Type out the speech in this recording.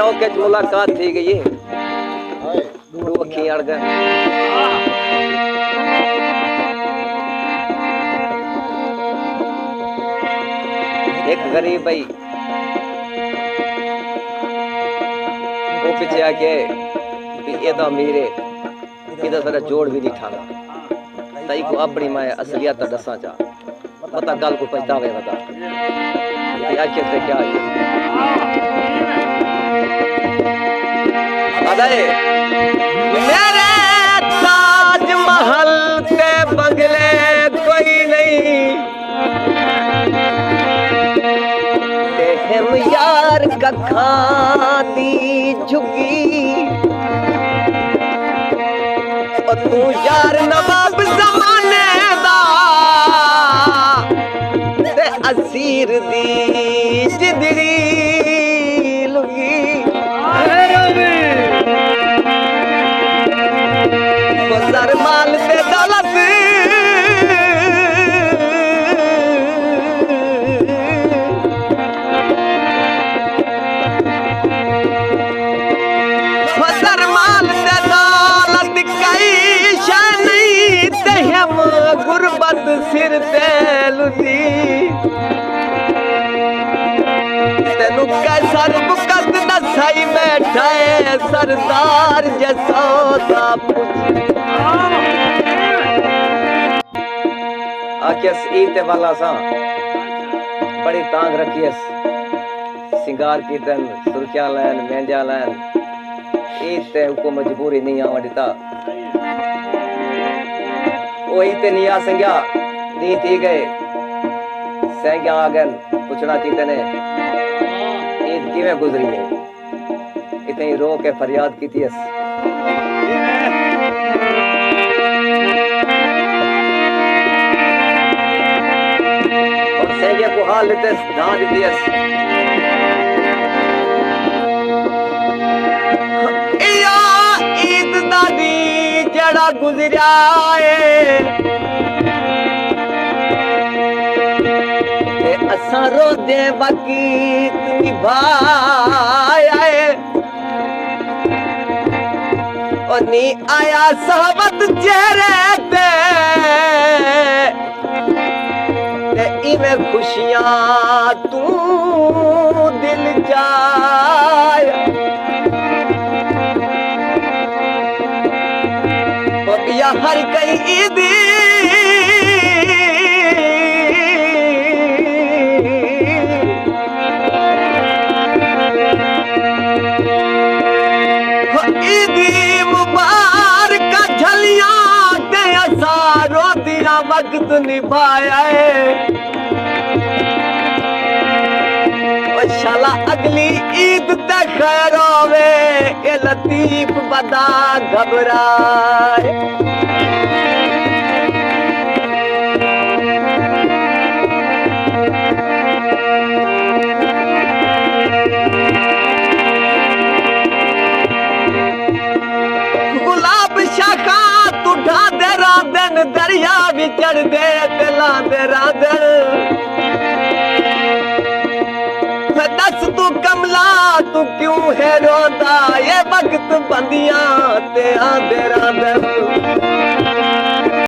चौक च मुलाकात थी गई दो अखी अड़ गए एक गरीब भाई वो पीछे आके ये तो अमीर है इधर सारा जोड़ भी नहीं ठाना तई को अपनी मैं असलियत दसा चा पता गल को पछतावे बता आखिर से क्या अरे मेरे ताजमहल ते बंगले कोई नहीं ते हम यार कखानी झुकी और तू यार नवाब जमाने दा ते असीर दी जिंदड़ी लुगी सर माल से दौलत सर माल से दौलत कई शय नहीं ते हम गुरबत सिर ते लुटी तेनू कैसर बुकत न सही बैठा है सरदार जैसा आखियस ईद वाला सा बड़ी तांग रखियस सिंगार की तन सुर्खियां लैन मेंजा लैन ईद ते को मजबूरी नहीं आवा दिता ओ ईद ते नहीं आ संग्या दी थी गए संग्या आ गन पूछना थी तने ईद किवें गुजरी है इतनी रो के फरियाद की थी सेगे को हाल लेते दाद दियस या ईद दादी जड़ा गुजरा है ते असा रो दे बाकी निभाया है और नी आया सहबत चेहरे ते इमें खुशियां तू दिल जाए या हर कई ईदी ईदी मुबारक झलियां दे असारो दिया वक्त निभाया है शाला अगली ईद ते खैर होवे ए लतीफ बदा घबराए गुलाब शाखा तू ढांदे रांदन दरिया भी चढ़ दे ते लांदे रांदन दस तू कमला तू क्यों है रोता ये वक्त बंदियां ते आंदे रांदे